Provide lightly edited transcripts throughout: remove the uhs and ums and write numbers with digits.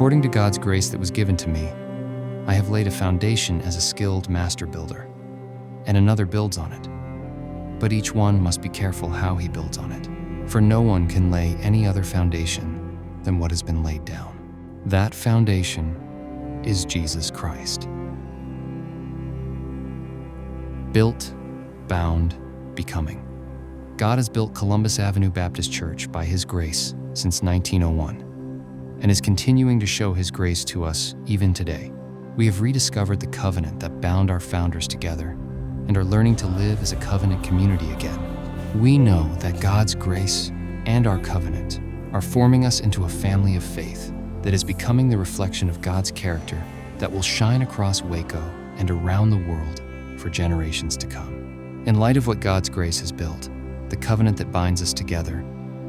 According to God's grace that was given to me, I have laid a foundation as a skilled master builder, and another builds on it. But each one must be careful how he builds on it, for no one can lay any other foundation than what has been laid down. That foundation is Jesus Christ. Built, bound, becoming. God has built Columbus Avenue Baptist Church by His grace since 1901, and is continuing to show His grace to us even today. We have rediscovered the covenant that bound our founders together and are learning to live as a covenant community again. We know that God's grace and our covenant are forming us into a family of faith that is becoming the reflection of God's character that will shine across Waco and around the world for generations to come. In light of what God's grace has built, the covenant that binds us together,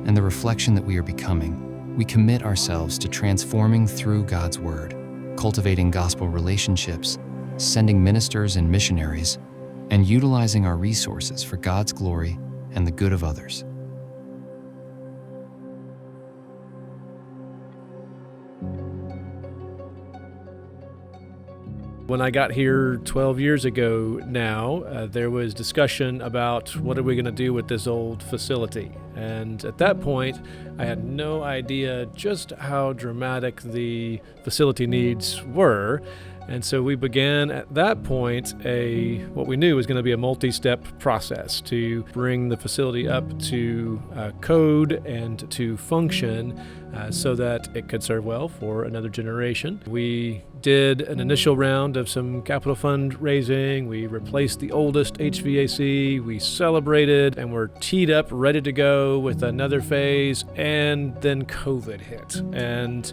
and the reflection that we are becoming, we commit ourselves to transforming through God's Word, cultivating gospel relationships, sending ministers and missionaries, and utilizing our resources for God's glory and the good of others. When I got here 12 years ago now, there was discussion about what are we going to do with this old facility. And at that point, I had no idea just how dramatic the facility needs were. And so we began at that point what we knew was going to be a multi-step process to bring the facility up to code and to function so that it could serve well for another generation. We did an initial round of some capital fund raising. We replaced the oldest HVAC. We celebrated and were teed up, ready to go with another phase. And then COVID hit. And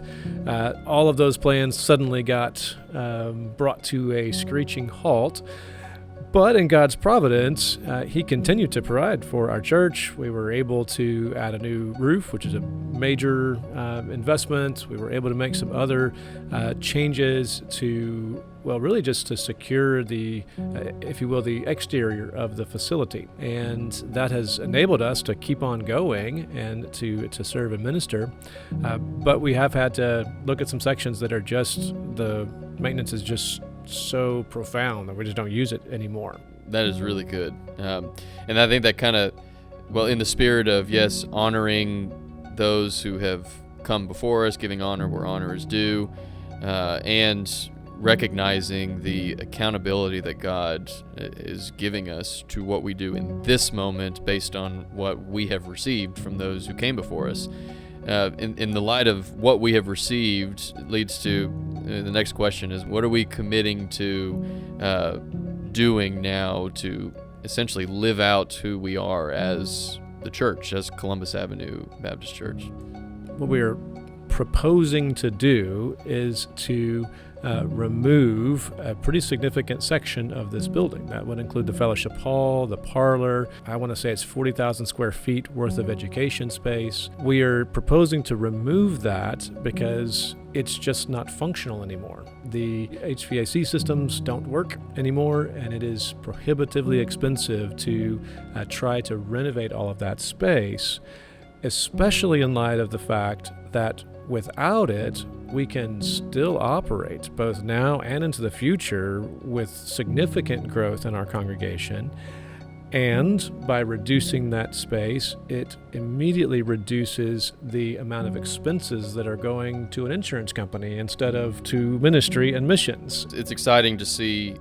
all of those plans suddenly got brought to a screeching halt. But in God's providence, He continued to provide for our church. We were able to add a new roof, which is a major investment. We were able to make some other changes to, well, really just to secure the, if you will, the exterior of the facility. And that has enabled us to keep on going and to serve and minister. But we have had to look at some sections that are just, the maintenance is just so profound that we just don't use it anymore. That is really good. And I think that kind of, well, in the spirit of, yes, honoring those who have come before us, giving honor where honor is due, and recognizing the accountability that God is giving us to what we do in this moment based on what we have received from those who came before us. In the light of what we have received, it leads to the next question is, what are we committing to doing now to essentially live out who we are as the church, as Columbus Avenue Baptist Church? What we are proposing to do is to remove a pretty significant section of this building. That would include the fellowship hall, the parlor. I want to say it's 40,000 square feet worth of education space. We are proposing to remove that because it's just not functional anymore. The HVAC systems don't work anymore, and it is prohibitively expensive to try to renovate all of that space, especially in light of the fact that without it, we can still operate both now and into the future with significant growth in our congregation. And by reducing that space, it immediately reduces the amount of expenses that are going to an insurance company instead of to ministry and missions. It's exciting to see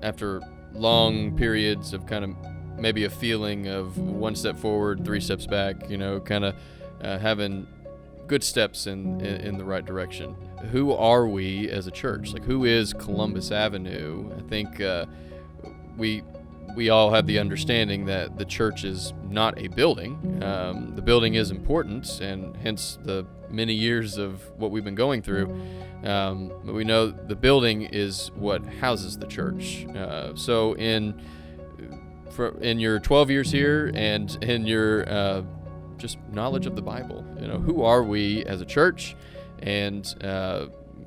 after long periods of kind of maybe a feeling of one step forward, three steps back, kind of having good steps in the right direction. Who are we as a church? Like, who is Columbus Avenue? I think we all have the understanding that the church is not a building. The building is important, and hence the many years of what we've been going through. But we know the building is what houses the church. So in your 12 years here and in your just knowledge of the Bible, who are we as a church, and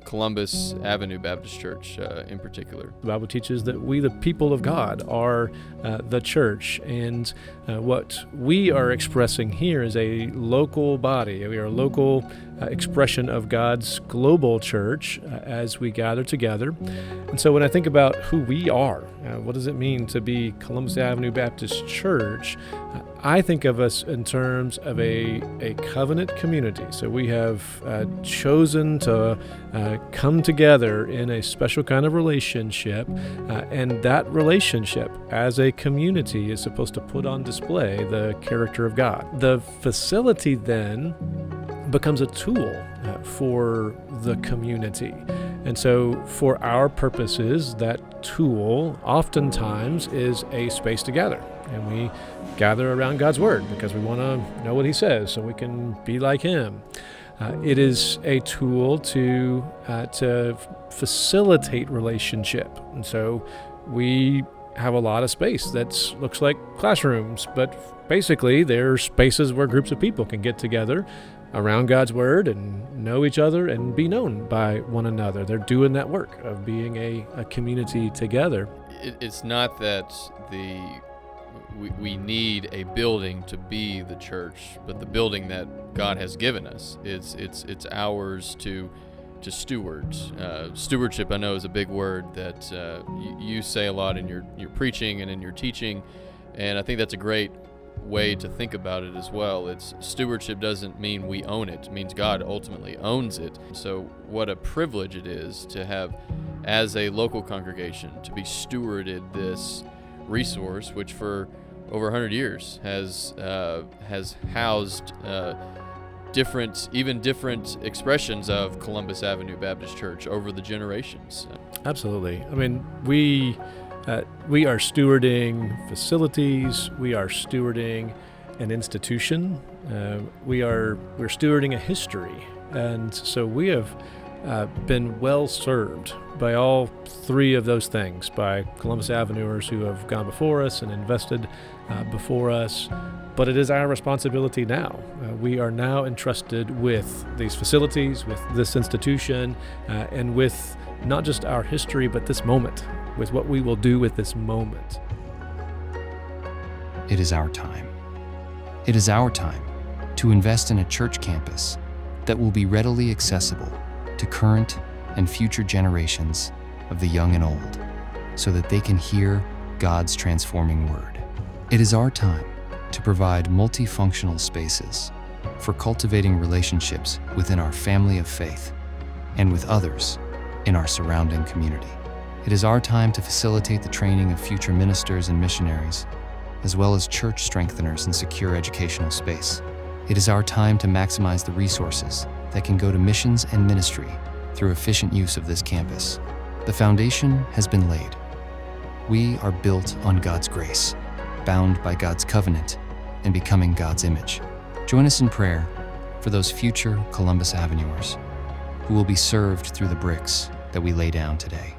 Columbus Avenue Baptist Church in particular. The Bible teaches that we, the people of God, are the church, and what we are expressing here is a local body. We are a local expression of God's global church as we gather together. And so when I think about who we are, what does it mean to be Columbus Avenue Baptist Church? I think of us in terms of a covenant community. So we have chosen to come together in a special kind of relationship, and that relationship as a community is supposed to put on display the character of God. The facility then becomes a tool for the community. And so for our purposes, that tool oftentimes is a space to gather. And we gather around God's Word because we want to know what He says so we can be like Him. It is a tool to facilitate relationship. And so we have a lot of space that looks like classrooms, but basically they're spaces where groups of people can get together around God's Word and know each other and be known by one another. They're doing that work of being a community together. It's not that we need a building to be the church, but the building that God has given us, it's ours to steward. Stewardship, I know, is a big word that you say a lot in your preaching and in your teaching, and I think that's a great way to think about it as well. It's stewardship doesn't mean we own it. It means God ultimately owns it. So what a privilege it is to have, as a local congregation, to be stewarded this resource, which for over 100 years has housed different expressions of Columbus Avenue Baptist Church over the generations. Absolutely. I mean, we are stewarding facilities. We are stewarding an institution. We're stewarding a history, and so we have been well served by all three of those things, by Columbus Avenuers who have gone before us and invested before us. But it is our responsibility now. We are now entrusted with these facilities, with this institution, and with not just our history, but this moment, with what we will do with this moment. It is our time. It is our time to invest in a church campus that will be readily accessible to current and future generations of the young and old, so that they can hear God's transforming word. It is our time to provide multifunctional spaces for cultivating relationships within our family of faith and with others in our surrounding community. It is our time to facilitate the training of future ministers and missionaries, as well as church strengtheners in secure educational space. It is our time to maximize the resources that can go to missions and ministry through efficient use of this campus. The foundation has been laid. We are built on God's grace, bound by God's covenant, and becoming God's image. Join us in prayer for those future Columbus Avenuers who will be served through the bricks that we lay down today.